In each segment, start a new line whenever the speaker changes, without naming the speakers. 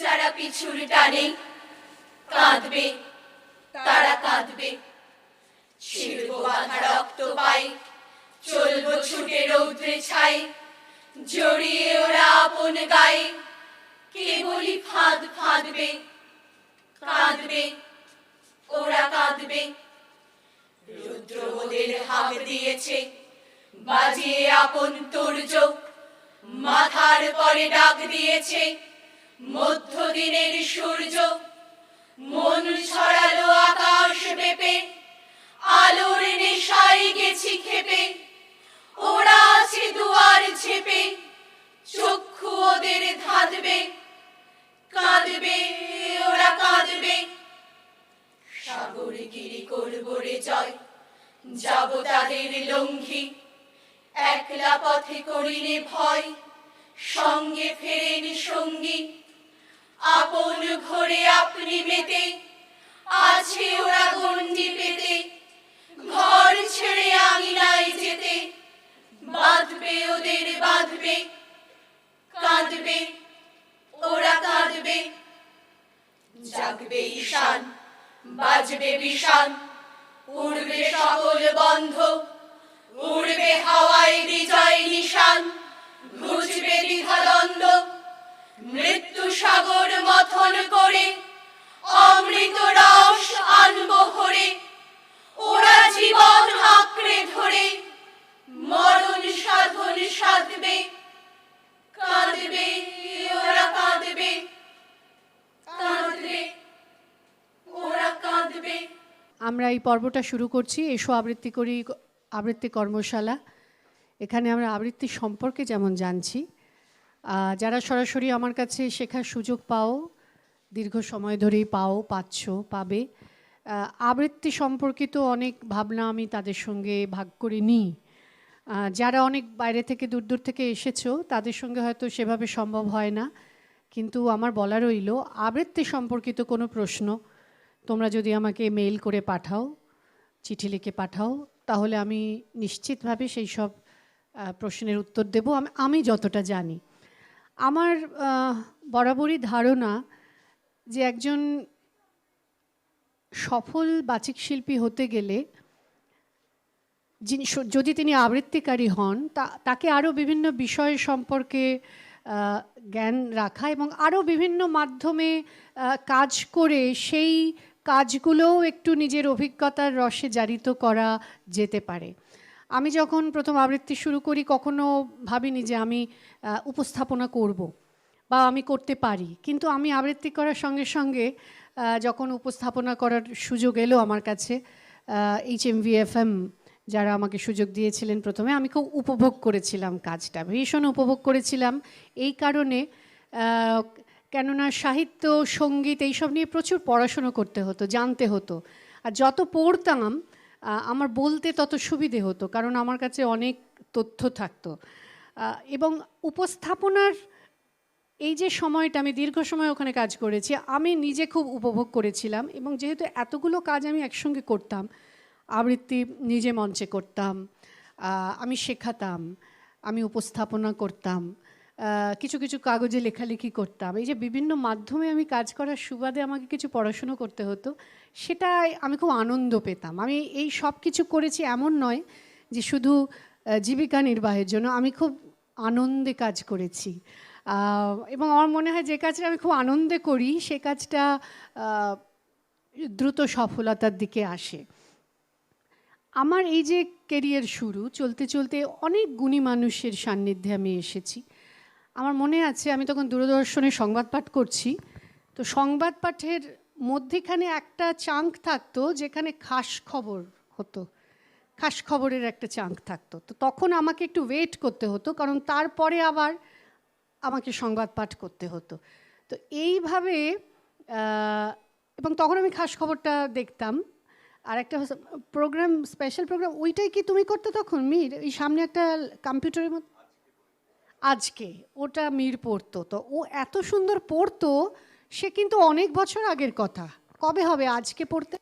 যারা পিছুর টানে কাঁদবে, তারা কাঁদবে, ছিড়ব বাঁধা রক্ত পাই, চলব ছুটে রৌদ্রে ছাই, জড়িয়ে ওরা আপন গায়ে, কেবলই ফাঁদ ফাঁদবে, কাঁদবে, ওরা কাঁদবে। রুদ্র ওদের হাঁক দিয়েছে, বাজিয়ে আপন তুর্য, মাথার পরে ডাক দিয়েছে মধ্যদিনের সূর্য। মন ছড়ালো আকাশ বেপে, আলোর নেশায় গেছি খেপে, ওরা আছে দুয়ার ঝেপে, চক্ষু ওদের ধাঁধবে, কাঁদবে, ওরা কাঁদবে। সাগর গিরি করব রে জয়, যাব তাদের লঙ্ঘি, একলা পথে করিলে ভয়, সঙ্গে ফেরেন সঙ্গী। আপন ঘরে আপনি মেতে, আছে ওরা গণ্ডি পেতে, ঘর ছেড়ে আঙিনায় যেতে, বাঁধবে ওদের বাঁধবে, কাঁদবে, ওরা কাঁদবে। জাগবে ঈশান, বাজবে বিষাণ, উড়বে সকল বন্ধ, উড়বে হাওয়ায় বিজয় নিশান, ঘুচবে দ্বিধাদ্বন্দ্ব। মৃত্যু সাগর মথন করে অমৃত রস আনব হরে, ওরা জীবন আঁকড়ে ধরে মরণ সাধন সাধবে, কাঁদবে, ওরা কাঁদবে, কাঁদবে, ওরা কাঁদবে।
আমরা এই পর্বটা শুরু করছি এসো আবৃত্তি করি আবৃত্তি কর্মশালা। এখানে আমরা আবৃত্তি সম্পর্কে যেমন জানছি, যারা সরাসরি আমার কাছে শেখার সুযোগ পাও, দীর্ঘ সময় ধরেই পাবে, আবৃত্তি সম্পর্কিত অনেক ভাবনা আমি তাদের সঙ্গে ভাগ করে নিই। যারা অনেক বাইরে থেকে দূর দূর থেকে এসেছো তাদের সঙ্গে হয়তো সেভাবে সম্ভব হয় না, কিন্তু আমার বলা রইল আবৃত্তি সম্পর্কিত কোনো প্রশ্ন তোমরা যদি আমাকে মেইল করে পাঠাও, চিঠি লিখে পাঠাও, তাহলে আমি নিশ্চিতভাবে সেই সব প্রশ্নের উত্তর দেব আমি যতটা জানি। আমার বরাবরই ধারণা যে একজন সফল বাচিক শিল্পী হতে গেলে যদি তিনি আবৃত্তিকারী হন, তাকে আরও বিভিন্ন বিষয় সম্পর্কে জ্ঞান রাখা এবং আরও বিভিন্ন মাধ্যমে কাজ করে সেই কাজগুলোও একটু নিজের অভিজ্ঞতার রসে জারিত করা যেতে পারে। আমি যখন প্রথম আবৃত্তি শুরু করি কখনো ভাবিনি যে আমি উপস্থাপনা করব বা আমি করতে পারি, কিন্তু আমি আবৃত্তি করার সঙ্গে সঙ্গে যখন উপস্থাপনা করার সুযোগ এলো আমার কাছে, HMVFM যারা আমাকে সুযোগ দিয়েছিলেন প্রথমে, আমি খুব উপভোগ করেছিলাম কাজটা, ভীষণ উপভোগ করেছিলাম। এই কারণে কেননা সাহিত্য, সঙ্গীত এইসব নিয়ে প্রচুর পড়াশুনো করতে হতো, জানতে হতো, আর যত পড়তাম আমার বলতে তত সুবিধে হতো, কারণ আমার কাছে অনেক তথ্য থাকতো। এবং উপস্থাপনার এই যে সময়টা, আমি দীর্ঘ সময় ওখানে কাজ করেছি, আমি নিজে খুব উপভোগ করেছিলাম। এবং যেহেতু এতগুলো কাজ আমি একসঙ্গে করতাম, আবৃত্তি নিজে মঞ্চে করতাম, আমি শেখাতাম, আমি উপস্থাপনা করতাম, কিছু কিছু কাগজে লেখালেখি করতাম, এই যে বিভিন্ন মাধ্যমে আমি কাজ করার সুবাদে আমাকে কিছু পড়াশুনো করতে হতো, সেটাই আমি খুব আনন্দ পেতাম। আমি এই সব কিছু করেছি এমন নয় যে শুধু জীবিকা নির্বাহের জন্য, আমি খুব আনন্দে কাজ করেছি। এবং আমার মনে হয় যে কাজটা আমি খুব আনন্দে করি সে কাজটা দ্রুত সফলতার দিকে আসে। আমার এই যে কেরিয়ার শুরু, চলতে চলতে অনেক গুণী মানুষের সান্নিধ্যে আমি এসেছি। আমার মনে আছে আমি তখন দূরদর্শনে সংবাদ পাঠ করছি, তো সংবাদ পাঠের মধ্যেখানে একটা চাঙ্ক থাকতো যেখানে খাস খবর হতো, খাস খবরের একটা চাঙ্ক থাকতো। তো তখন আমাকে একটু ওয়েট করতে হতো, কারণ তারপরে আবার আমাকে সংবাদ পাঠ করতে হতো। তো এইভাবে এবং তখন আমি খাস খবরটা দেখতাম। আর একটা প্রোগ্রাম, স্পেশাল প্রোগ্রাম, ওইটাই কি তুমি করতে তখন মীর? এই সামনে একটা কম্পিউটারের মধ্যে আজকে, ওটা মীর পড়তো। তো ও এত সুন্দর পড়তো, সে কিন্তু অনেক বছর আগের কথা। কবে হবে আজকে পড়তে?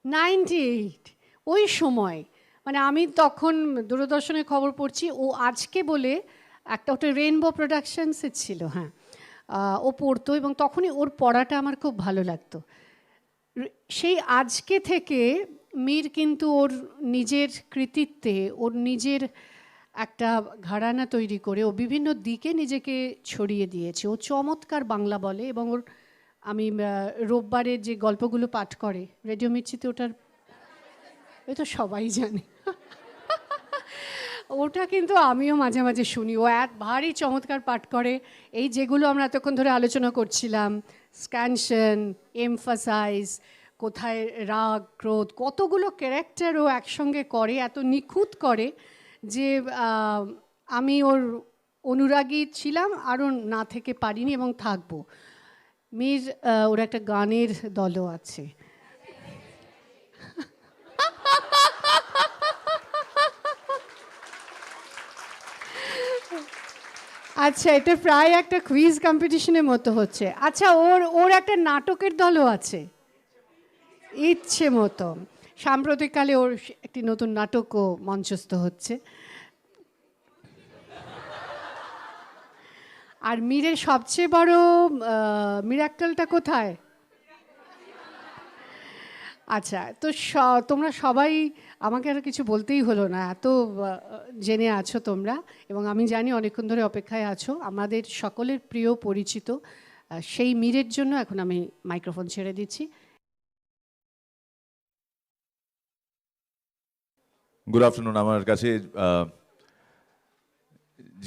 98, ওই সময়। মানে আমি তখন দূরদর্শনে খবর পড়ছি, ও আজকে বলে একটা, ওটা রেইনবো প্রোডাকশনসে ছিল, হ্যাঁ। ও পড়তো এবং তখনই ওর পড়াটা আমার খুব ভালো লাগতো। সেই আজকে থেকে মীর কিন্তু ওর নিজের কৃতিত্বে, ওর নিজের একটা ঘরানা তৈরি করে ও বিভিন্ন দিকে নিজেকে ছড়িয়ে দিয়েছে। ও চমৎকার বাংলা বলে এবং ওর, আমি রোববারের যে গল্পগুলো পাঠ করে রেডিও মির্চিতে, ওটার ওই তো সবাই জানে ওটা কিন্তু আমিও মাঝে মাঝে শুনি। ও এক ভারী চমৎকার পাঠ করে। এই যেগুলো আমরা এতক্ষণ ধরে আলোচনা করছিলাম, স্ক্যানশন, এমফাসাইজ, কোথায় রাগ, ক্রোধ, কতগুলো ক্যারেক্টার ও একসঙ্গে করে, এত নিখুঁত করে যে আমি ওর অনুরাগী ছিলাম, আরও না থেকে পারিনি এবং থাকবো। মীর, ওর একটা গানের দলও আছে। আচ্ছা, এটা প্রায় একটা কুইজ কম্পিটিশনের মতো হচ্ছে। আচ্ছা, ওর ওর একটা নাটকের দলও আছে, ইচ্ছে মতো। সাম্প্রতিককালে ওর একটি নতুন নাটকও মঞ্চস্থ হচ্ছে। আর মীরের সবচেয়ে বড় মিরাক্কেলটা কোথায়? আচ্ছা, তো তোমরা সবাই, আমাকে আর কিছু বলতেই হলো না, এত জেনে আছো তোমরা, এবং আমি জানি অনেকক্ষণ ধরে অপেক্ষায় আছো। আমাদের সকলের প্রিয় পরিচিত সেই মীরের জন্য এখন আমি মাইক্রোফোন ছেড়ে দিচ্ছি।
Good afternoon. আমার কাছে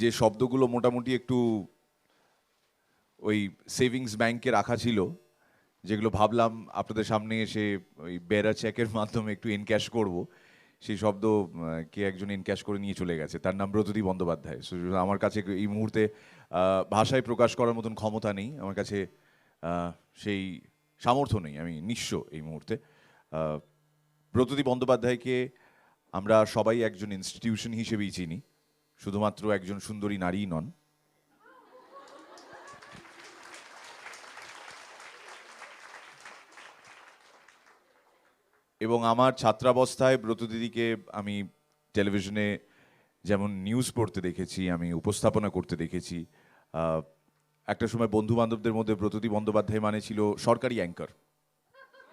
যে শব্দগুলো মোটামুটি একটু ওই সেভিংস ব্যাংকে রাখা ছিল, যেগুলো ভাবলাম আপনাদের সামনে এসে ওই বেরা চেকের মাধ্যমে একটু ইনক্যাশ করব, সেই শব্দ কে একজন ইনক্যাশ করে নিয়ে চলে গেছে। তার নাম ব্রতদী বন্দ্যোপাধ্যায়। আমার কাছে এই মুহূর্তে ভাষায় প্রকাশ করার মতন ক্ষমতা নেই, আমার কাছে সেই সামর্থ্য নেই, আমি নিঃস্ব এই মুহূর্তে। ব্রতদী বন্দ্যোপাধ্যায়কে আমরা সবাই একজন ইনস্টিটিউশন হিসেবেই চিনি, শুধুমাত্র একজন সুন্দরী নারীই নন। এবং আমার ছাত্রাবস্থায় ব্রতদিদিকে আমি টেলিভিশনে যেমন নিউজ পড়তে দেখেছি, আমি উপস্থাপনা করতে দেখেছি। একটা সময় বন্ধু বান্ধবদের মধ্যে ব্রতদী বন্দ্যোপাধ্যায় মানে ছিল সরকারি অ্যাঙ্কার,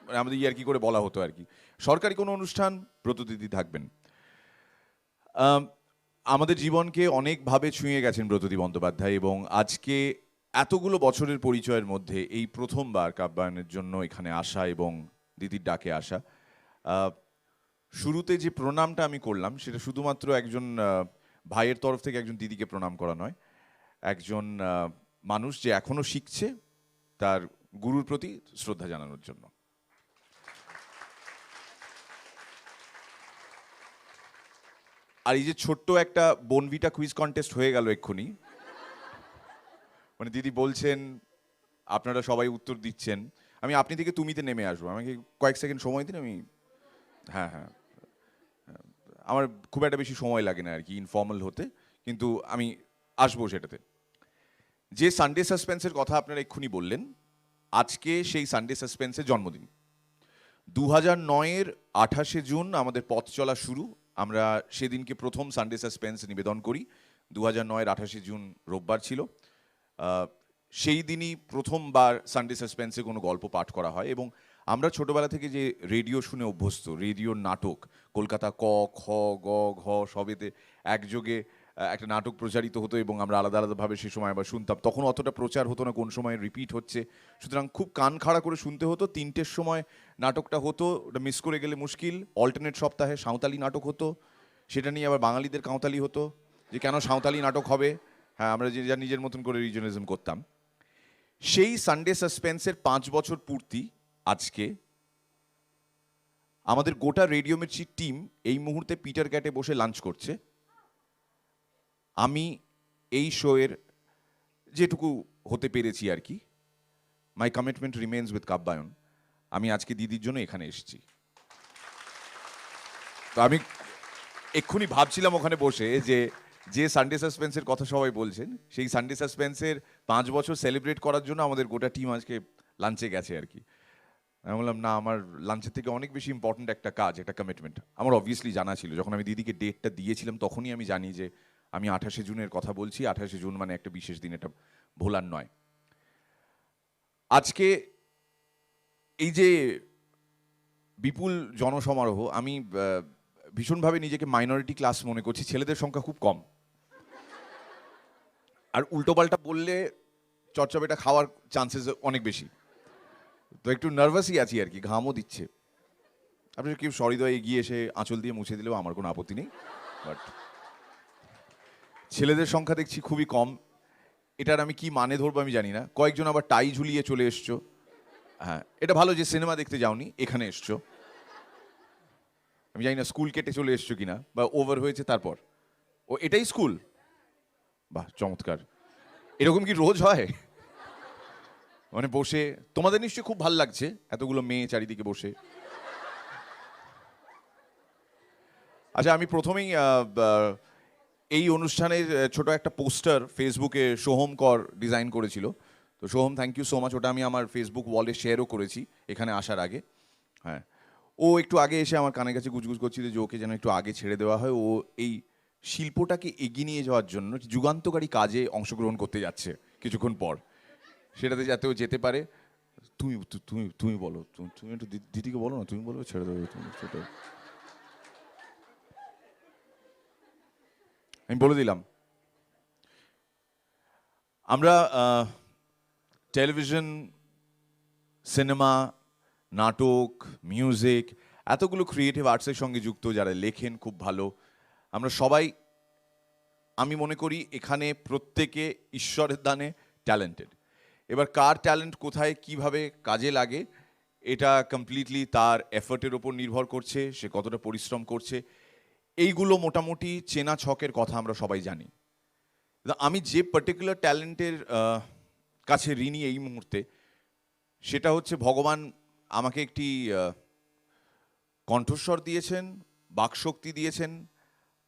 মানে আমাদের ইয়ার্কি করে বলা হতো আর কি, সরকারি কোনো অনুষ্ঠান ব্রতদিদি থাকবেন। আমাদের জীবনকে অনেকভাবে ছুঁয়ে গেছেন ব্রতদী বন্দ্যোপাধ্যায়, এবং আজকে এতগুলো বছরের পরিচয়ের মধ্যে এই প্রথমবার কাব্যায়নের জন্য এখানে আসা এবং দিদির ডাকে আসা। শুরুতে যে প্রণামটা আমি করলাম সেটা শুধুমাত্র একজন ভাইয়ের তরফ থেকে একজন দিদিকে প্রণাম করা নয়, একজন মানুষ যে এখনো শিখছে তার গুরুর প্রতি শ্রদ্ধা জানানোর জন্য। আর এই যে ছোট্ট একটা বনভিটা কুইজ কন্টেস্ট হয়ে গেল এক্ষুনি, মানে দিদি বলছেন, আপনারা সবাই উত্তর দিচ্ছেন, আমি আপনি থেকে তুমিতে নেমে আসবো, আমাকে কয়েক সেকেন্ড সময় দিন। আমি হ্যাঁ হ্যাঁ, আমার খুব একটা বেশি সময় লাগে না আর কি ইনফর্মাল হতে, কিন্তু আমি আসবো সেটাতে। যে সানডে সাসপেন্সের কথা আপনারা এক্ষুনি বললেন, আজকে সেই সানডে সাসপেন্সের জন্মদিন। 2009-এর 28শে জুন আমাদের পথ চলা শুরু। আমরা সেদিনকে প্রথম সানডে সাসপেন্স নিবেদন করি। 2009-এর 28শে জুন রোববার ছিল। সেই দিনই প্রথমবার সানডে সাসপেন্সে কোনো গল্প পাঠ করা হয়, এবং আমরা ছোটবেলা থেকে যে রেডিও শুনে অভ্যস্ত, রেডিওর নাটক, কলকাতা ক, খ, গ, ঘ সবেতে একযোগে একটা নাটক প্রচারিত হতো এবং আমরা আলাদা আলাদাভাবে সে সময় আবার শুনতাম। তখন অতটা প্রচার হতো না কোন সময় রিপিট হচ্ছে, সুতরাং খুব কান খাড়া করে শুনতে হতো। 3টের সময় নাটকটা হতো, ওটা মিস করে গেলে মুশকিল। অল্টারনেট সপ্তাহে সাঁওতালি নাটক হতো, সেটা নিয়ে আবার বাঙালিদের কাঁওতালি হতো যে কেন সাঁওতালি নাটক হবে। হ্যাঁ, আমরা যে যা নিজের মতন করে রিজনালিজম করতাম। সেই সানডে সাসপেন্সের 5 বছর পূর্তি আজকে। আমাদের গোটা রেডিও মির্চির টিম এই মুহূর্তে পিটার ক্যাটে বসে লাঞ্চ করছে। আমি এই শোয়ের যেটুকু হতে পেরেছি আর কি, মাই কমিটমেন্ট রিমেন্স উইথ কাব্যায়ন। আমি আজকে দিদির জন্য এখানে এসেছি। তো আমি এক্ষুনি ভাবছিলাম ওখানে বসে যে সানডে সাসপেন্সের কথা সবাই বলছেন, সেই সানডে সাসপেন্সের 5 বছর সেলিব্রেট করার জন্য আমাদের গোটা টিম আজকে লাঞ্চে গেছে আর কি। আমি বললাম না, আমার লাঞ্চের থেকে অনেক বেশি ইম্পর্ট্যান্ট একটা কাজ, একটা কমিটমেন্ট আমার অবভিয়াসলি জানা ছিল। যখন আমি দিদিকে ডেটটা দিয়েছিলাম তখনই আমি জানি যে আমি 28শে জুনের কথা বলছি। 28শে জুন মানে একটা বিশেষ দিন, এটা ভোলার নয়। আজকে এই যে বিপুল জনসমারোহ, আমি ভীষণভাবে নিজেকে মাইনরিটি ক্লাস মনে করছি। ছেলেদের সংখ্যা খুব কম, আর উল্টোপাল্টা বললে চচ্চবেটা খাওয়ার চান্সেস অনেক বেশি। তো একটু নার্ভাসই আছি আর কি, ঘামও দিচ্ছে। আপনি কেউ সহৃদয় এগিয়ে এসে আঁচল দিয়ে মুছে দিলেও আমার কোনো আপত্তি নেই, বাট ছেলেদের সংখ্যা দেখছি খুবই কম। এটার আমি কি মানে ধরবো আমি জানি না। কয়েকজন আবার টাই ঝুলিয়ে চলে এসছো। হ্যাঁ, এটা ভালো যে সিনেমা দেখতে যাওনি, এখানে এসছো। আমি জানি না স্কুল কেটে চলে এসছো কিনা, বা ওভার হয়েছে তারপর। ও এটাই স্কুল? বাহ, চমৎকার। এরকম কি রোজ হয়? মানে বসে তোমাদের নিশ্চয়ই খুব ভাল লাগছে, এতগুলো মেয়ে চারিদিকে বসে। আচ্ছা, আমি প্রথমেই এই অনুষ্ঠানের ছোট একটা পোস্টার ফেসবুকে সোহম কর ডিজাইন করেছিল। তো Soham, thank you so much. ওটা আমি আমার ফেসবুক ওয়ালে শেয়ারও করেছি এখানে আসার আগে। হ্যাঁ, ও একটু আগে এসে আমার কানের কাছে গুজগুজ করছিল যে ওকে যেন একটু আগে ছেড়ে দেওয়া হয়। ও এই শিল্পটাকে এগিয়ে নিয়ে যাওয়ার জন্য যুগান্তকারী কাজে অংশগ্রহণ করতে যাচ্ছে কিছুক্ষণ পর, সেটাতে যাতে ও যেতে পারে। তুমি তুমি তুমি বলো, তুমি একটু দিদিকে বলো না, তুমি বলো ছেড়ে দেবে তুমি সেটা। আমি বলে দিলাম, আমরা টেলিভিশন, সিনেমা, নাটক, মিউজিক, এতগুলো ক্রিয়েটিভ আর্টসের সঙ্গে যুক্ত, যারা লেখেন খুব ভালো। আমরা সবাই, আমি মনে করি এখানে প্রত্যেকে ঈশ্বরের দানে ট্যালেন্টেড। এবার কার ট্যালেন্ট কোথায় কিভাবে কাজে লাগে এটা কমপ্লিটলি তার এফর্টের ওপর নির্ভর করছে, সে কতটা পরিশ্রম করছে। এইগুলো মোটামুটি চেনা ছকের কথা আমরা সবাই জানি। আমি যে পার্টিকুলার ট্যালেন্টের কাছে ঋণী এই মুহূর্তে, সেটা হচ্ছে ভগবান আমাকে একটি কণ্ঠস্বর দিয়েছেন, বাকশক্তি দিয়েছেন,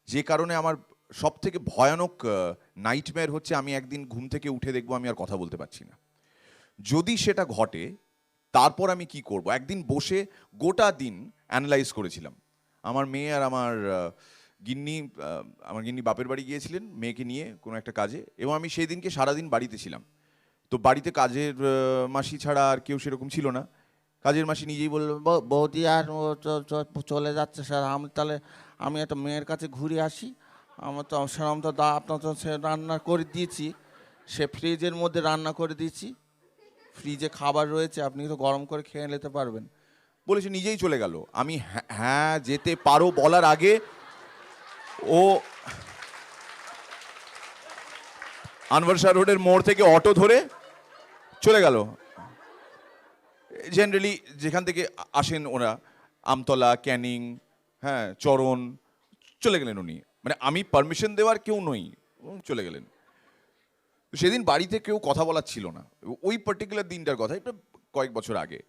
যে কারণে আমার সব থেকে ভয়ানক নাইটমেয়ার হচ্ছে আমি একদিন ঘুম থেকে উঠে দেখবো আমি আর কথা বলতে পারছি না। যদি সেটা ঘটে, তারপর আমি কি করব? একদিন বসে গোটা দিন অ্যানালাইজ করেছিলাম। আমার মেয়ে আর আমার গিন্নি বাপের বাড়ি গিয়েছিলেন মেয়েকে নিয়ে কোনো একটা কাজে, এবং আমি সেই দিনকে সারাদিন বাড়িতে ছিলাম। তো বাড়িতে কাজের মাসি ছাড়া আর কেউ সেরকম ছিল না। কাজের মাসি নিজেই বলল,
বৌদি আর ও চলে যাচ্ছে স্যার, আমি একটা মেয়ের কাছে ঘুরে আসি। আমার তো সেরকম তো আপনার তো সে রান্না করে দিয়েছি, সে ফ্রিজের মধ্যে রান্না করে দিয়েছি, ফ্রিজে খাবার রয়েছে, আপনি তো গরম করে খেয়ে নিতে পারবেন।
বলেছে, নিজেই চলে গেল। আমি হ্যাঁ যেতে পারো বলার আগে ও আনভার শাহ রোডের মোড় থেকে অটো ধরে চলে গেল। জেনারেলি যেখান থেকে আসেন ওরা, আমতলা, ক্যানিং, হ্যাঁ, চরণ, চলে গেলেন উনি। মানে আমি পারমিশন দেওয়ার কেউ নই, চলে গেলেন। সেদিন বাড়িতে কেউ কথা বলার ছিল না, ওই পার্টিকুলার দিনটার কথা, এটা কয়েক বছর আগে।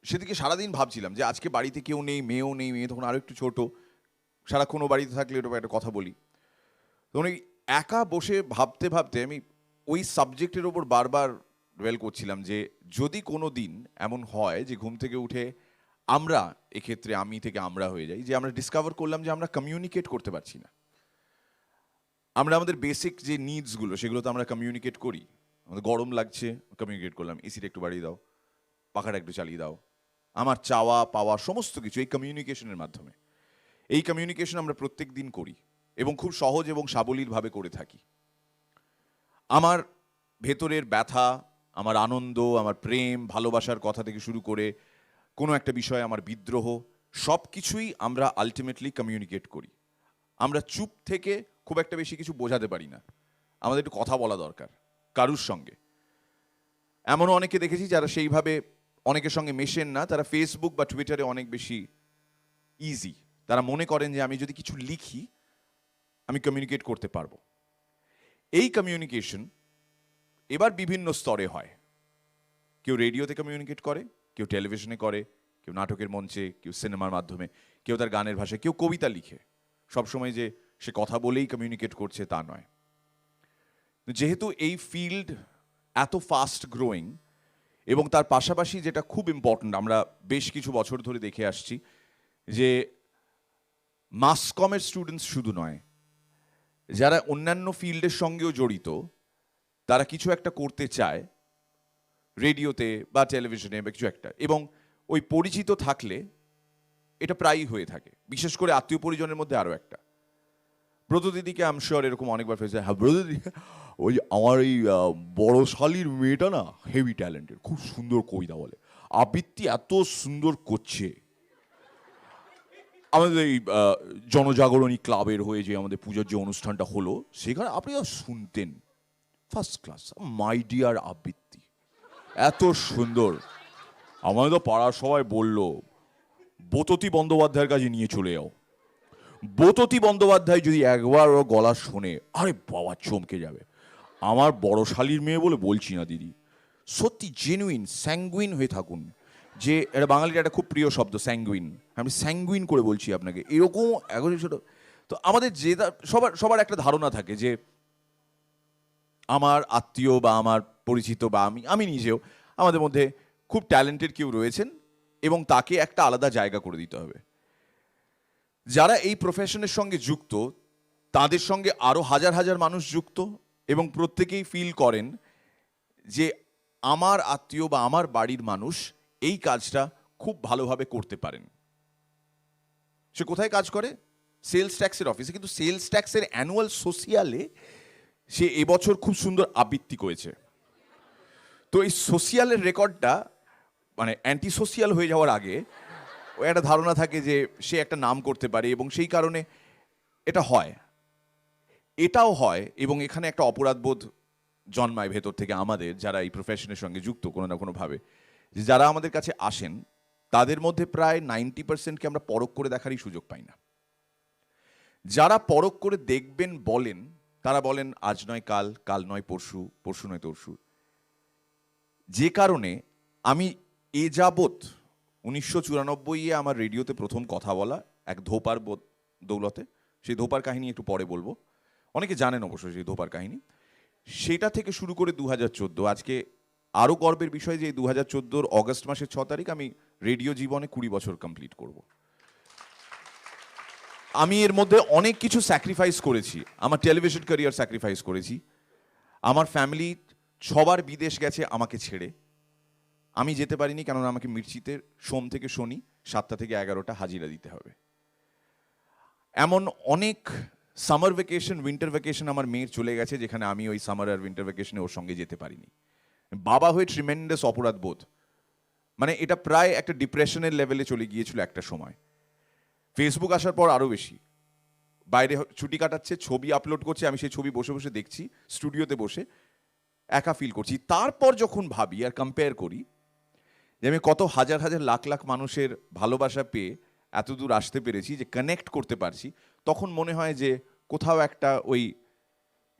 সেদিকে সারাদিন ভাবছিলাম যে আজকে বাড়িতে কেউ নেই, মেয়েও নেই, মেয়ে তখন আরো একটু ছোট, সারাক্ষণ ও বাড়িতে থাকলে ওটা একটা কথা বলি। তখন এই একা বসে ভাবতে ভাবতে আমি ওই সাবজেক্টের ওপর বারবার ডোয়েল করছিলাম যে যদি কোনো দিন এমন হয় যে ঘুম থেকে উঠে আমরা, এক্ষেত্রে আমি থেকে আমরা হয়ে যাই, যে আমরা ডিসকভার করলাম যে আমরা কমিউনিকেট করতে পারছি না। আমরা আমাদের বেসিক যে নিডসগুলো সেগুলো তো আমরা কমিউনিকেট করি। আমাদের গরম লাগছে, কমিউনিকেট করলাম, এসিটা একটু বাড়িয়ে দাও, পাখাটা একটু চালিয়ে দাও। আমার চাওয়া পাওয়া সমস্ত কিছু এই কমিউনিকেশনের মাধ্যমে। এই কমিউনিকেশন আমরা প্রত্যেক দিন করি এবং খুব সহজ এবং সাবলীলভাবে করে থাকি। আমার ভেতরের ব্যথা, আমার আনন্দ, আমার প্রেম, ভালোবাসার কথা থেকে শুরু করে কোনো একটা বিষয়ে আমার বিদ্রোহ, সব কিছুই আমরা আলটিমেটলি কমিউনিকেট করি। আমরা চুপ থেকে খুব একটা বেশি কিছু বোঝাতে পারি না, আমাদের একটু কথা বলা দরকার কারুর সঙ্গে। এমনও অনেকে দেখেছি যারা সেইভাবে অনেকের সঙ্গে মেশেন না, তারা ফেসবুক বা টুইটারে অনেক বেশি ইজি। তারা মনে করেন যে আমি যদি কিছু লিখি আমি কমিউনিকেট করতে পারবো। এই কমিউনিকেশন এবার বিভিন্ন স্তরে হয়। কেউ রেডিওতে কমিউনিকেট করে, কেউ টেলিভিশনে করে, কেউ নাটকের মঞ্চে, কেউ সিনেমার মাধ্যমে, কেউ তার গানের ভাষায়, কেউ কবিতা লিখে। সবসময় যে সে কথা বলেই কমিউনিকেট করছে তা নয়। যেহেতু এই ফিল্ড এত ফাস্ট গ্রোয়িং এবং তার পাশাপাশি যেটা খুব ইম্পর্ট্যান্ট, আমরা বেশ কিছু বছর ধরে দেখে আসছি যে মাস কমের স্টুডেন্টস শুধু নয়, যারা অন্যান্য ফিল্ডের সঙ্গেও জড়িত, তারা কিছু একটা করতে চায় রেডিওতে বা টেলিভিশনে বা কিছু একটা, এবং ওই পরিচিত থাকলে এটা প্রায়ই হয়ে থাকে, বিশেষ করে আত্মীয় পরিজনের মধ্যে আরও একটা। ব্রত দিদিকে আম শিওর এরকম অনেকবার ফেসে, হ্যাঁ ব্রত দিদি, ওই আমার এই বড় শালির মেয়েটা না হেভি ট্যালেন্টেড, খুব সুন্দর কবিতা বলে, আবৃত্তি এত সুন্দর করছে। আমাদের এই জনজাগরণী ক্লাবের হয়ে যে আমাদের পুজোর যে অনুষ্ঠানটা হলো, সেখানে আপনি শুনতেন ফার্স্ট ক্লাস, মাই ডিয়ার আবৃত্তি এত সুন্দর। আমাদের তো পাড়ার সবাই বলল, বততী বন্দ্যোপাধ্যায়ের কাছে নিয়ে চলে যাও। বততী বন্দ্যোপাধ্যায় যদি একবার ওর গলা শোনে, আরে বাবা চমকে যাবে। আমার বড় শালির মেয়ে বলে বলছি না দিদি, সত্যি জেনুইন স্যাঙ্গুইন হয়ে থাকুন। যে এটা বাঙালির একটা খুব প্রিয় শব্দ স্যাঙ্গুইন, আমি স্যাঙ্গুইন করে বলছি আপনাকে, এরকম এখন ছোট। তো আমাদের যে সবার একটা ধারণা থাকে যে আমার আত্মীয় বা আমার পরিচিত বা আমি নিজেও, আমাদের মধ্যে খুব ট্যালেন্টেড কেউ রয়েছেন এবং তাকে একটা আলাদা জায়গা করে দিতে হবে। যারা এই প্রফেশনের সঙ্গে যুক্ত, তাদের সঙ্গে আরও হাজার হাজার মানুষ যুক্ত, এবং প্রত্যেকেই ফিল করেন যে আমার আত্মীয় বা আমার বাড়ির মানুষ এই কাজটা খুব ভালোভাবে করতে পারেন। সে কোথায় কাজ করে? সেলস ট্যাক্সের অফিসে, কিন্তু সেলস ট্যাক্সের অ্যানুয়াল সোশিয়ালে সে এবছর খুব সুন্দর আবৃত্তি করেছে। তো এই সোশিয়ালের রেকর্ডটা মানে অ্যান্টি সোশিয়াল হয়ে যাওয়ার আগে ও একটা ধারণা থাকে যে সে একটা নাম করতে পারে, এবং সেই কারণে এটা হয়, এটাও হয়। এবং এখানে একটা অপরাধবোধ জন্মায় ভেতর থেকে আমাদের, যারা এই প্রফেশনের সঙ্গে যুক্ত কোনো না কোনোভাবে, যে যারা আমাদের কাছে আসেন তাদের মধ্যে প্রায় 90%কে আমরা পরখ করে দেখারই সুযোগ পাই না। যারা পরখ করে দেখবেন বলেন, তারা বলেন আজ নয় কাল, কাল নয় পরশু, পরশু নয় তরশু। যে কারণে আমি এ যাবৎ 1994-এ আমার রেডিওতে প্রথম কথা বলা এক ধোপার দৌলতে, সেই ধোপার কাহিনী একটু পরে বলবো, অনেকে জানেন অবশ্যই সেই ধোপার কাহিনী। সেটা থেকে শুরু করে 2014, আজকে আরও গর্বের বিষয় যে 2014 অগস্ট মাসের 6 তারিখ আমি রেডিও জীবনে 20 বছর কমপ্লিট করব। আমি এর মধ্যে অনেক কিছু স্যাক্রিফাইস করেছি, আমার টেলিভিশন ক্যারিয়ার স্যাক্রিফাইস করেছি, আমার ফ্যামিলি সবার বিদেশ গেছে আমাকে ছেড়ে, আমি যেতে পারিনি, কেননা আমাকে মির্চিতে সোম থেকে শনি 7টা থেকে 11টা হাজিরা দিতে হবে। এমন অনেক সামার ভ্যাকেশন, উইন্টার ভ্যাকেশন আমার মেয়ের চলে গেছে, যেখানে আমি ওই সামার আর উইন্টার ভ্যাকেশনে ওর সঙ্গে যেতে পারিনি। বাবা হয়ে ট্রিমেন্ডাস অপরাধ বোধ, মানে এটা প্রায় একটা ডিপ্রেশনের লেভেলে চলে গিয়েছিল একটা সময়। ফেসবুক আসার পর আরও বেশি, বাইরে ছুটি কাটাচ্ছে, ছবি আপলোড করছে, আমি সেই ছবি বসে বসে দেখছি, স্টুডিওতে বসে একা ফিল করছি। তারপর যখন ভাবি আর কম্পেয়ার করি যে আমি কত হাজার হাজার লাখ লাখ মানুষের ভালোবাসা পেয়ে এত দূর আসতে পেরেছি, যে কানেক্ট করতে পারছি, তখন মনে হয় যে কোথাও একটা ওই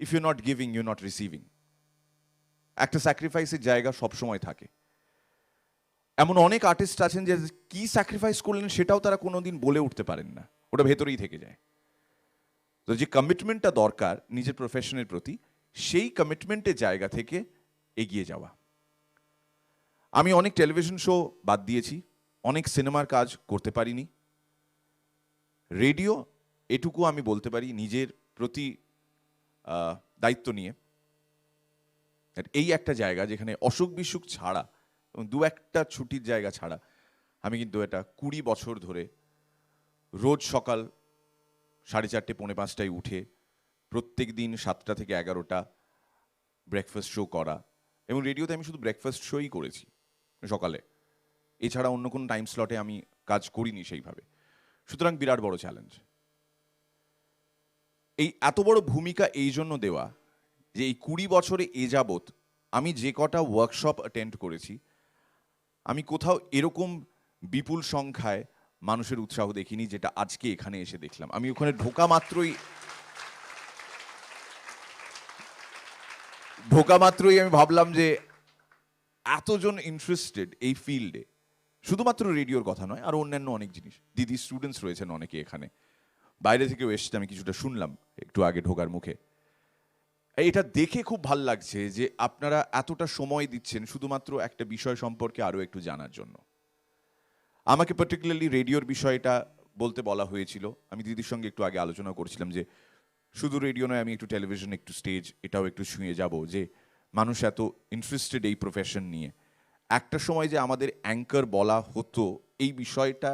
if you not giving you not receiving, একটা স্যাক্রিফাইসের জায়গা সবসময় থাকে। এমন অনেক আর্টিস্ট আছেন যে কি স্যাক্রিফাইস করলেন সেটাও তারা কোনোদিন বলে উঠতে পারেন না, ওটা ভেতরেই থেকে যায়। তো যে কমিটমেন্টটা দরকার নিজের প্রফেশনের প্রতি, সেই কমিটমেন্টের জায়গা থেকে এগিয়ে যাওয়া। আমি অনেক টেলিভিশন শো বাদ দিয়েছি, অনেক সিনেমার কাজ করতে পারিনি। রেডিও এটুকু আমি বলতে পারি নিজের প্রতি দায়িত্ব নিয়ে, এই একটা জায়গা যেখানে অসুখ বিসুখ ছাড়া এবং দু একটা ছুটির জায়গা ছাড়া আমি কিন্তু এটা 20 বছর ধরে রোজ সকাল 4:30 পৌনে 5টায় উঠে প্রত্যেক দিন 7টা থেকে 11টা ব্রেকফাস্ট শো করা, এবং রেডিওতে আমি শুধু ব্রেকফাস্ট শোই করেছি সকালে, এছাড়া অন্য কোনো টাইম স্লটে আমি কাজ করিনি সেইভাবে। সুতরাং বিরাট বড় চ্যালেঞ্জ। এই এত বড় ভূমিকা এই জন্য দেওয়া যে এই 20 বছরে এ যাবৎ আমি যে কটা ওয়ার্কশপ অ্যাটেন্ড করেছি, আমি কোথাও এরকম বিপুল সংখ্যায় মানুষের উৎসাহ দেখিনি যেটা আজকে এখানে এসে দেখলাম। আমি ওখানে ঢোকা মাত্রই আমি ভাবলাম যে এতজন ইন্টারেস্টেড এই ফিল্ডে, শুধুমাত্র রেডিওর কথা নয়, আর অন্যান্য অনেক জিনিস। দিদি স্টুডেন্টস রয়েছেন অনেকে এখানে, বাইরে থেকেও এসছে, আমি কিছুটা শুনলাম একটু আগে ঢোকার মুখে। এটা দেখে খুব ভাল লাগছে যে আপনারা এতটা সময় দিচ্ছেন শুধুমাত্র একটা বিষয় সম্পর্কে আরো একটু জানার জন্য। আমাকে পার্টিকুলারলি রেডিওর বিষয়টা বলতে বলা হয়েছিল, আমি দিদির সঙ্গে একটু আগে আলোচনা করছিলাম যে শুধু রেডিও নয়, আমি একটু টেলিভিশন, একটু স্টেজ, এটাও একটু ছুঁয়ে যাব, যে মানুষ এত ইন্টারেস্টেড এই প্রফেশন নিয়ে। একটা সময় যে আমাদের অ্যাঙ্কার বলা হতো, এই বিষয়টা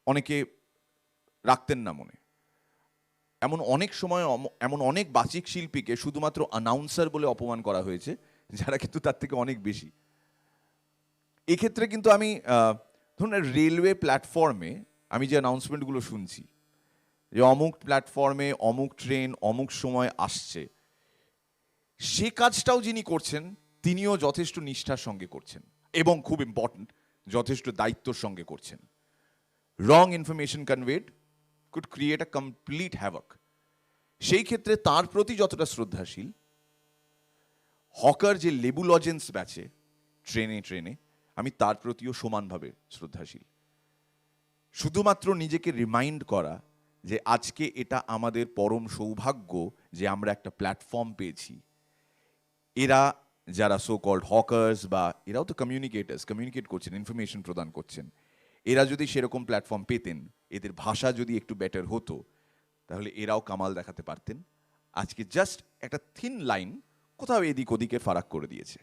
অনেকে রাখতেন না মনে। এমন অনেক সময় এমন অনেক বাচিক শিল্পীকে শুধুমাত্র অ্যানাউন্সার বলে অপমান করা হয়েছে, যারা কিন্তু তার থেকে অনেক বেশি। এক্ষেত্রে কিন্তু আমি ধরুন রেলওয়ে প্ল্যাটফর্মে আমি যে অ্যানাউন্সমেন্টগুলো শুনছি, যে অমুক প্ল্যাটফর্মে অমুক ট্রেন অমুক সময় আসছে, সে কাজটাও যিনি করছেন তিনিও যথেষ্ট নিষ্ঠার সঙ্গে করছেন, এবং খুব ইম্পর্টেন্ট, যথেষ্ট দায়িত্বর সঙ্গে করছেন। Wrong information conveyed could create a complete havoc. সেই ক্ষেত্রে তার প্রতি যতটা শ্রদ্ধাশীল, হকার যে লেবু লজেন্স ব্যাচে ট্রেনে ট্রেনে, আমি তার প্রতিও সমানভাবে শ্রদ্ধাশীল। শুধুমাত্র নিজেকে রিমাইন্ড করা যে আজকে এটা আমাদের পরম সৌভাগ্য যে আমরা একটা প্ল্যাটফর্ম পেয়েছি। এরা যারা সো কল্ড হকার্স, বা এরাও তো কমিউনিকেটার্স, কমিউনিকেট করছেন, ইনফরমেশন প্রদান করছেন, এরা যদি সেরকম প্ল্যাটফর্ম পেতেন, এদের ভাষা যদি একটু বেটার হতো, তাহলে এরাও কামাল দেখাতে পারতেন। আজকে জাস্ট একটা থিন লাইন কোথাও এদিক ওদিকে ফারাক করে দিয়েছে।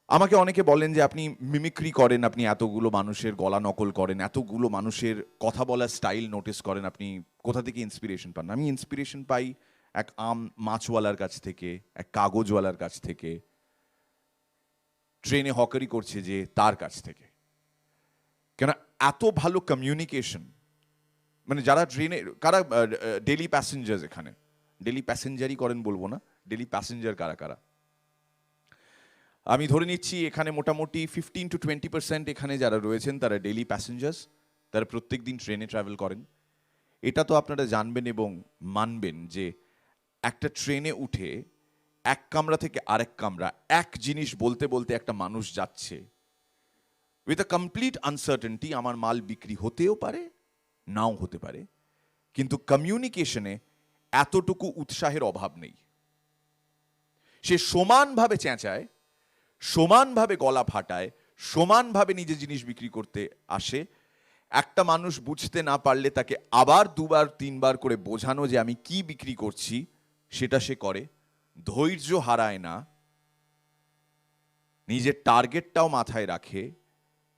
আমাকে অনেকে বলেন যে আপনি মিমিক্রি করেন, আপনি এতগুলো মানুষের গলা নকল করেন, এতগুলো মানুষের কথা বলার স্টাইল নোটিস করেন, আপনি কোথা থেকে ইন্সপিরেশন পান? আমি ইন্সপিরেশন পাই এক মাছওয়ালার কাছ থেকে, এক কাগজওয়ালার কাছ থেকে, ট্রেনে হকারি করছে যে তার কাছ থেকে। কেন এত ভালো কমিউনিকেশন, মানে যারা ট্রেনে, কারা ডেলি প্যাসেঞ্জার্স, এখানে ডেলি প্যাসেঞ্জারই করেন বলবো না, ডেলি প্যাসেঞ্জার কারা কারা? আমি ধরে নিচ্ছি এখানে মোটামুটি 15 to 20% এখানে যারা রয়েছেন তারা ডেলি প্যাসেঞ্জার্স, তারা প্রত্যেক দিন ট্রেনে ট্রাভেল করেন। এটা তো আপনারা জানবেন এবং মানবেন যে একটা ট্রেনে উঠে এক কামরা থেকে আরেক কামরা এক জিনিস বলতে বলতে একটা মানুষ যাচ্ছে, উইথ আ কমপ্লিট আনসার্টেনটি। আমার মাল বিক্রি হতেও পারে, নাও হতে পারে, কিন্তু কমিউনিকেশনে এতটুকু উৎসাহের অভাব নেই। সে সমানভাবে চেঁচায়, সমানভাবে গলা ফাটায়, সমানভাবে নিজে জিনিস বিক্রি করতে আসে। একটা মানুষ বুঝতে না পারলে তাকে আবার দুবার তিনবার করে বোঝানো যে আমি কি বিক্রি করছি, সেটা সে করে। ধৈর্য হারায় না, নিজের টার্গেটটাও মাথায় রাখে,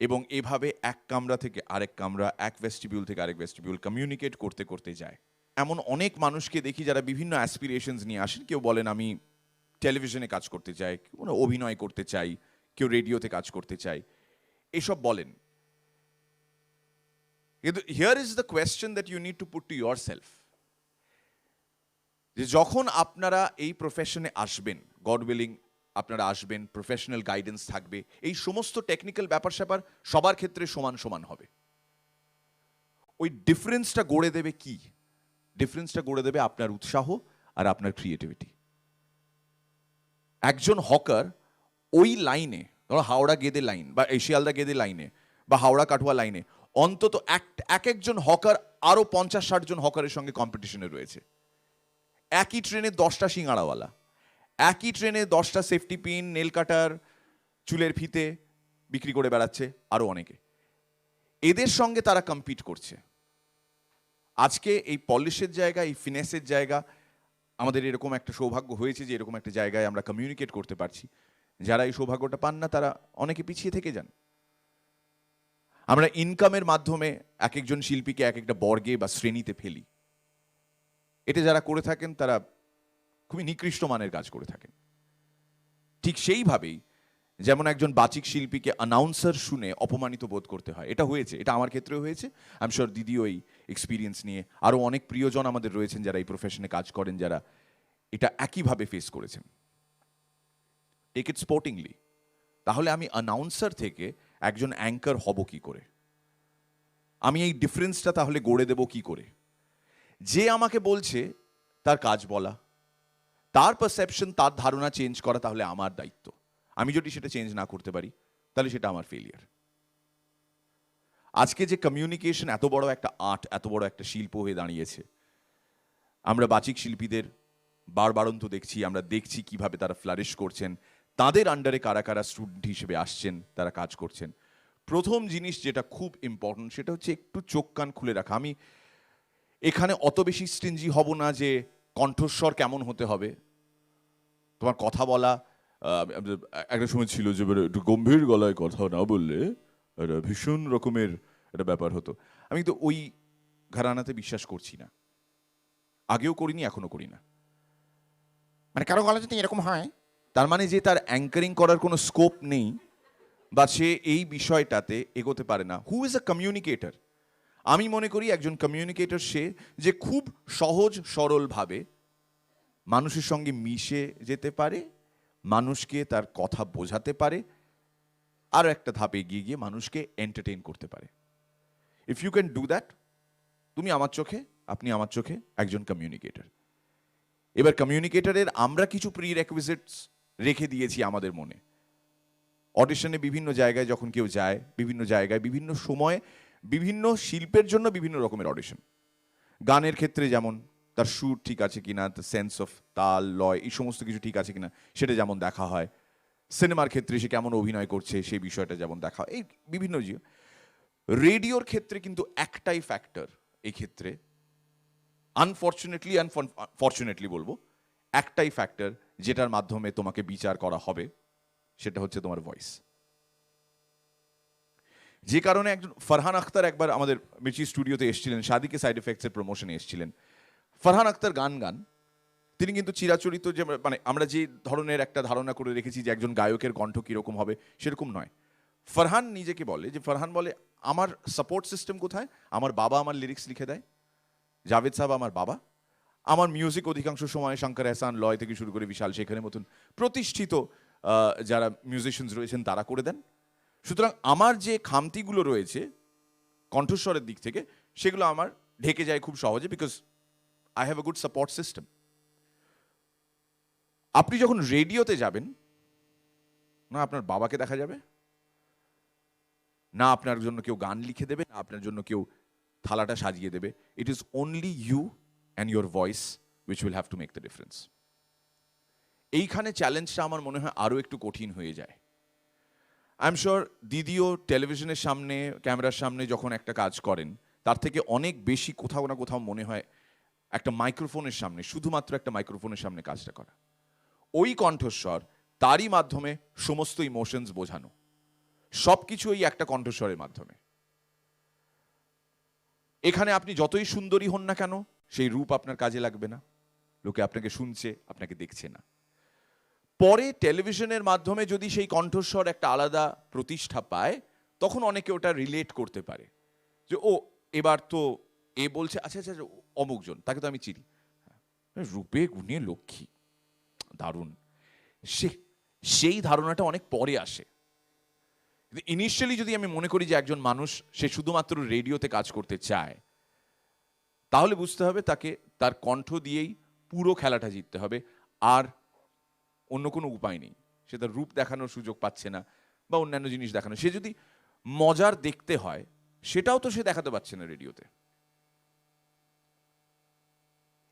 এবং এভাবে এক কামরা থেকে আরেক কামরা, এক ভেস্টিবিউল থেকে আরেক ভেস্টিবিউল কমিউনিকেট করতে করতে যায়। এমন অনেক মানুষকে দেখি যারা বিভিন্ন অ্যাসপিরেশনস নিয়ে আসেন। কেউ বলেন আমি টেলিভিশনে কাজ করতে চাই, কেউ অভিনয় করতে চাই, কেউ রেডিওতে কাজ করতে চাই, এসব বলেন। কিন্তু here is the question that you need to put to yourself, যে যখন আপনারা এই প্রফেশনে আসবেন, গড উইলিং আপনারা আসবেন, প্রফেশনাল গাইডেন্স থাকবে, এই সমস্ত টেকনিক্যাল ব্যাপার স্যাপার সবার ক্ষেত্রে সমান সমান হবে। ওই ডিফারেন্সটা গড়ে দেবে কি? ডিফারেন্সটা গড়ে দেবে আপনার উৎসাহ আর আপনার ক্রিয়েটিভিটি। একজন হকার ওই লাইনে, ধরো হাওড়া গেদে লাইন বা শিয়ালদা গেদে লাইনে বা হাওড়া কাটোয়া লাইনে, অন্তত এক একজন হকার আরো 50-60 জন হকারের সঙ্গে কম্পিটিশনে রয়েছে। একই ট্রেনে 10টা সিঙ্গাড়াওয়ালা, একই ট্রেনে 10টা সেফটি পিন, নেল কাটার, চুলের ফিতে বিক্রি করে বেড়াচ্ছে আরো অনেকে। এদের সঙ্গে তারা কম্পিট করছে। আজকে এই পলিশের জায়গা, এই ফিনেসের জায়গা, আমাদের এরকম একটা সৌভাগ্য হয়েছে যে এরকম একটা জায়গায় আমরা কমিউনিকেট করতে পারছি। যারা এই সৌভাগ্যটা পান না তারা অনেকে পিছিয়ে থেকে যান। আমরা ইনকামের মাধ্যমে এক একজন শিল্পীকে এক একটা বর্গে বা শ্রেণীতে ফেলি। এটা যারা করে থাকেন তারা খুবই নিকৃষ্ট মানের কাজ করে থাকেন। ঠিক সেইভাবেই যেমন একজন বাচিক শিল্পীকে অ্যানাউন্সার শুনে অপমানিত বোধ করতে হয়, এটা হয়েছে, এটা আমার ক্ষেত্রেও হয়েছে। আই এম শিওর দিদিও এই এক্সপিরিয়েন্স নিয়ে, আরও অনেক প্রিয়জন আমাদের রয়েছেন যারা এই প্রফেশনে কাজ করেন, যারা এটা একইভাবে ফেস করেছেন। Take it sportingly. তাহলে আমি অ্যানাউন্সার থেকে একজন অ্যাঙ্কার হব কি করে? আমি এই ডিফারেন্সটা তাহলে গড়ে দেব কি করে? যে আমাকে বলছে তার কাজ বলা, তার পারসেপশন, তার ধারণা চেঞ্জ করা তাহলে আমার দায়িত্ব। আমি যদি সেটা চেঞ্জ না করতে পারি তাহলে সেটা আমার ফেলিয়ার। আজকে যে কমিউনিকেশন এত বড় একটা আর্ট, এত বড় একটা শিল্প হয়ে দাঁড়িয়েছে, আমরা বাচিক শিল্পীদের বারবারন্ত দেখছি, আমরা দেখছি কিভাবে তারা ফ্লারিশ করছেন, তাদের আন্ডারে কারা কারা স্টুডেন্ট হিসেবে আসছেন, তারা কাজ করছেন। প্রথম জিনিস যেটা খুব ইম্পর্টেন্ট সেটা হচ্ছে একটু চোখ কান খুলে রাখা। আমি এখানে অত বেশি স্ট্রিঞ্জি হব না যে কণ্ঠস্বর কেমন হতে হবে, তোমার কথা বলা একটা সময় ছিল যে একটু গম্ভীর গলায় কথা না বললে একটা ভীষণ রকমের একটা ব্যাপার হতো। আমি তো ওই ঘরানাতে বিশ্বাস করছি না, আগেও করিনি, এখনো করি না। মানে কারো গলা যদি এরকম হয় তার মানে যে তার অ্যাঙ্কারিং করার কোনো স্কোপ নেই বা সে এই বিষয়টাতে এগোতে পারে না। Who is a communicator? আমি মনে করি একজন কমিউনিকেটর সে যে খুব সহজ সরলভাবে মানুষের সঙ্গে মিশে যেতে পারে, মানুষকে তার কথা বোঝাতে পারে, আর একটা ধাপে এগিয়ে গিয়ে মানুষকে এন্টারটেইন করতে পারে। If you can do that, তুমি আমার চোখে, আপনি আমার চোখে একজন কমিউনিকেটর। এবার কমিউনিকেটরের আমরা কিছু প্রি রেকুইজিটস রেখে দিয়েছি আমাদের মনে। অডিশনে বিভিন্ন জায়গায় যখন কেউ যায়, বিভিন্ন জায়গায় বিভিন্ন সময়ে বিভিন্ন শিল্পের জন্য বিভিন্ন রকমের অডিশন। গানের ক্ষেত্রে যেমন তার সুর ঠিক আছে কিনা, তার সেন্স অফ তাল লয় এই সমস্ত কিছু ঠিক আছে কিনা সেটা যেমন দেখা হয়। সিনেমার ক্ষেত্রে সে কেমন অভিনয় করছে সেই বিষয়টা যেমন দেখা হয়, এই বিভিন্ন রেডিওর ক্ষেত্রে কিন্তু একটাই ফ্যাক্টর এই ক্ষেত্রে, আনফরচুনেটলি বলবো, একটাই ফ্যাক্টর যেটার মাধ্যমে তোমাকে বিচার করা হবে, সেটা হচ্ছে তোমার ভয়েস। যে কারণে একজন ফারহান আখতার একবার আমাদের মির্চি স্টুডিওতে এসেছিলেন, শাদিকে সাইড এফেক্টসের প্রমোশনে এসেছিলেন। ফারহান আখতার গান তিনি কিন্তু চিরাচরিত যে মানে আমরা যে ধরনের একটা ধারণা করে রেখেছি যে একজন গায়কের কণ্ঠ কীরকম হবে সেরকম নয়। ফারহান নিজেকে বলে যে ফারহান বলে আমার সাপোর্ট সিস্টেম কোথায়, আমার বাবা আমার লিরিক্স লিখে দেয়, জাভেদ সাহেব আমার বাবা, আমার মিউজিক অধিকাংশ সময় শঙ্কর এহসান লয় থেকে শুরু করে বিশাল শেখরের মতন প্রতিষ্ঠিত যারা মিউজিশিয়ানস রয়েছেন তারা করে দেন। সুতরাং আমার যে খামতিগুলো রয়েছে কণ্ঠস্বরের দিক থেকে সেগুলো আমার ঢেকে যায় খুব সহজে, because I have a good support system. আপনি যখন রেডিওতে যাবেন, না আপনার বাবাকে দেখা যাবে, না আপনার জন্য কেউ গান লিখে দেবে, না আপনার জন্য কেউ থালাটা সাজিয়ে দেবে। It is only you and your voice which will have to make the difference. এইখানে চ্যালেঞ্জটা আমার মনে হয় আরও একটু কঠিন হয়ে যায়। আই এম শিওর দিদিও টেলিভিশনের সামনে, ক্যামেরার সামনে যখন একটা কাজ করেন তার থেকে অনেক বেশি কোথাও না কোথাও মনে হয় একটা মাইক্রোফোনের সামনে, শুধুমাত্র একটা মাইক্রোফোনের সামনে কাজটা করা। ওই কণ্ঠস্বর, তারই মাধ্যমে সমস্ত ইমোশনস বোঝানো, সব কিছু ওই একটা কণ্ঠস্বরের মাধ্যমে। এখানে আপনি যতই সুন্দরী হন না কেন সেই রূপ আপনার কাজে লাগবে না, লোকে আপনাকে শুনছে, আপনাকে দেখছে না। পরে টেলিভিশনের মাধ্যমে যদি সেই কণ্ঠস্বর একটা আলাদা প্রতিষ্ঠা পায় তখন অনেকে ওটা রিলেট করতে পারে যে ও এবার তো এ বলছে, আচ্ছা আচ্ছা অমুকজন, তাকে তো আমি চিনি, রূপে গুণে লক্ষ্মী, দারুণ। সেই ধারণাটা অনেক পরে আসে। ইনিশিয়ালি যদি আমি মনে করি যে একজন মানুষ সে শুধুমাত্র রেডিওতে কাজ করতে চায়, তাহলে বুঝতে হবে তাকে তার কণ্ঠ দিয়েই পুরো খেলাটা জিততে হবে, আর অন্য কোনো উপায় নেই। সে তার রূপ দেখানোর সুযোগ পাচ্ছে না বা অন্যান্য জিনিস দেখানো, সে যদি মজার দেখতে হয় সেটাও তো সে দেখাতে পারছে না রেডিওতে।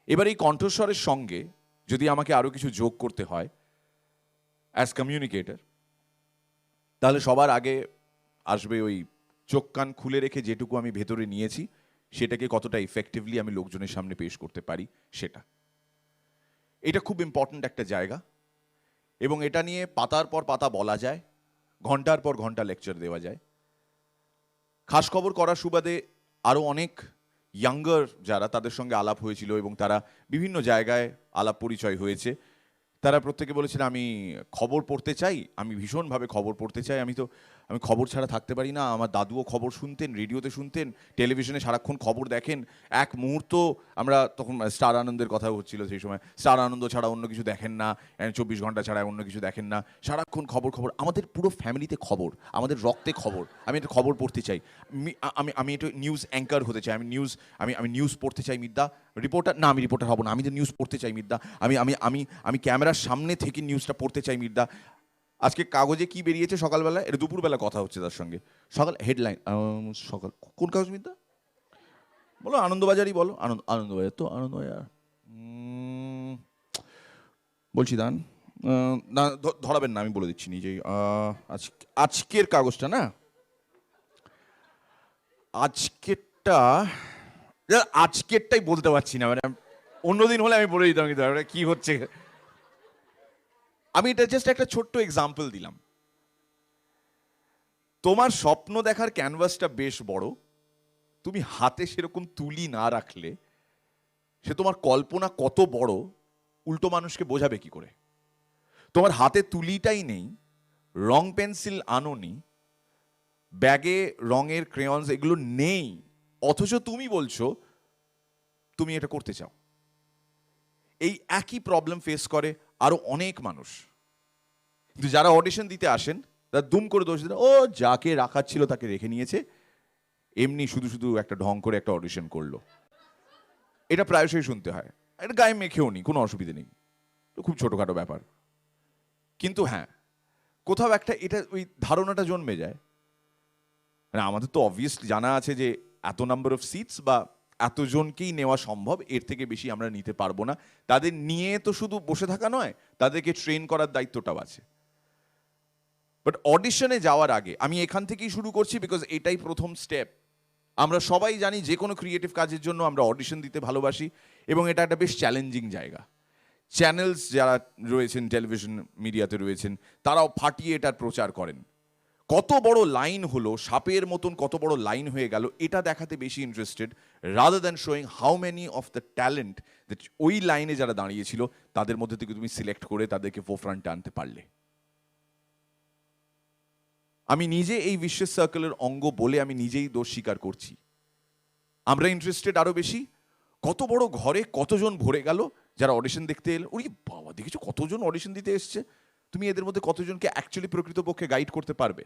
এবার এই কণ্ঠস্বরের সঙ্গে যদি আমাকে আরো কিছু যোগ করতে হয় অ্যাজ কমিউনিকেটর, তাহলে সবার আগে আসবে ওই চোখ কান খুলে রেখে যেটুকু আমি ভেতরে নিয়েছি সেটাকে কতটা ইফেক্টিভলি আমি লোকজনের সামনে পেশ করতে পারি সেটা। এটা খুব ইম্পর্ট্যান্ট একটা জায়গা, এবং এটা নিয়ে পাতার পর পাতা বলা যায়, ঘন্টার পর ঘন্টা লেকচার দেওয়া যায়। খাস খবর করার সুবাদে আরও অনেক ইয়াঙ্গার যারা, তাদের সঙ্গে আলাপ হয়েছিল এবং তারা বিভিন্ন জায়গায় আলাপ পরিচয় হয়েছে। তারা প্রত্যেকে বলেছেন আমি খবর পড়তে চাই, আমি ভীষণভাবে খবর পড়তে চাই, আমি খবর ছাড়া থাকতে পারি না। আমার দাদুও খবর শুনতেন, রেডিওতে শুনতেন, টেলিভিশনে সারাক্ষণ খবর দেখেন। এক মুহূর্ত আমরা তখন স্টার আনন্দের কথা হচ্ছিল সেই সময়, স্টার আনন্দ ছাড়া অন্য কিছু দেখেন না, 24 ঘন্টা ছাড়া অন্য কিছু দেখেন না, সারাক্ষণ খবর খবর। আমাদের পুরো ফ্যামিলিতে খবর, আমাদের রক্তে খবর। আমি এটা খবর পড়তে চাই, আমি এটা নিউজ অ্যাঙ্কার হতে চাই, আমি নিউজ পড়তে চাই। মিদ্দা রিপোর্টার না, আমি রিপোর্টার হব না, আমি তো নিউজ পড়তে চাই মিদ্দা, আমি ক্যামেরার সামনে থেকে নিউজটা পড়তে চাই মিদ্দা। আজকে কাগজে কি বেরিয়েছে সকালবেলা, এটা দুপুরবেলা কথা হচ্ছে তার সঙ্গে, সকাল হেডলাইন, সকাল কোন কাগজ মিদ্যা বলো, আনন্দবাজারই বলো, আনন্দবাজার তো আনন্দবাজার, বলছি দান, না ধরাবেন না, আমি বলে দিচ্ছি নিজেই, আজকের কাগজটা না, আজকেরটাই বলতে পারছি না, মানে অন্যদিন হলে আমি বলে দিতাম, কিন্তু কি হচ্ছে, আমি এটা জাস্ট একটা ছোট্ট এক্সাম্পল দিলাম। তোমার স্বপ্ন দেখার ক্যানভাসটা বেশ বড়, তুমি হাতে সেরকম তুলি না রাখলে সে তোমার কল্পনা কত বড় উল্টো মানুষকে বোঝাবে কি করে। তোমার হাতে তুলিটাই নেই, রং পেন্সিল আনোনি, ব্যাগে রঙের ক্রেয়ন্স এগুলো নেই, অথচ তুমি বলছো তুমি এটা করতে চাও। এই একই প্রবলেম ফেস করে আরো অনেক মানুষ, কিন্তু যারা অডিশন দিতে আসেন তারা দুম করে দোষ দেন, ও যাকে রাখার ছিল তাকে রেখে নিয়েছে, এমনি শুধু শুধু একটা ঢং করে একটা অডিশন করলো। এটা প্রায়শই শুনতে হয়, এটা গায়ে মেখেও নি, কোনো অসুবিধা নেই, খুব ছোটখাটো ব্যাপার। কিন্তু হ্যাঁ, কোথাও একটা এটা ওই ধারণাটা জন্মে যায়, মানে আমাদের তো অবভিয়াসলি জানা আছে যে এত নাম্বার অফ সিটস বা এতজনকেই নেওয়া সম্ভব, এর থেকে বেশি আমরা নিতে পারবো না। তাদের নিয়ে তো শুধু বসে থাকা নয়, তাদেরকে ট্রেন করার দায়িত্বটাও আছে। বাট অডিশনে যাওয়ার আগে আমি এখান থেকেই শুরু করছি, বিকজ এটাই প্রথম স্টেপ। আমরা সবাই জানি যে কোনো ক্রিয়েটিভ কাজের জন্য আমরা অডিশন দিতে ভালোবাসি, এবং এটা একটা বেশ চ্যালেঞ্জিং জায়গা। চ্যানেলস যারা রয়েছেন, টেলিভিশন মিডিয়াতে রয়েছেন, তারাও ফাটিয়ে এটার প্রচার করেন। কত বড় লাইন হলো, সাপের মতন কত বড় লাইন হয়ে গেল, এটা দেখাতে বেশি interested, rather than showing how many of the talent that ওই লাইনে যারা দাঁড়িয়েছিল তাদের মধ্যে থেকে তুমি সিলেক্ট করে তাদেরকে ফোরফ্রন্টে আনতে পারলে। আমি নিজে এই বিশ্বের সার্কেলের অঙ্গ বলে আমি নিজেই দোষ স্বীকার করছি। আমরা ইন্টারেস্টেড আরো বেশি, কত বড় ঘরে কতজন ভরে গেল যারা অডিশন দেখতে এলো, ওই বাবা দেখেছো কতজন অডিশন দিতে এসছে, তুমি এদের মধ্যে কতজনকে অ্যাকচুয়ালি প্রকৃতপক্ষে গাইড করতে পারবে?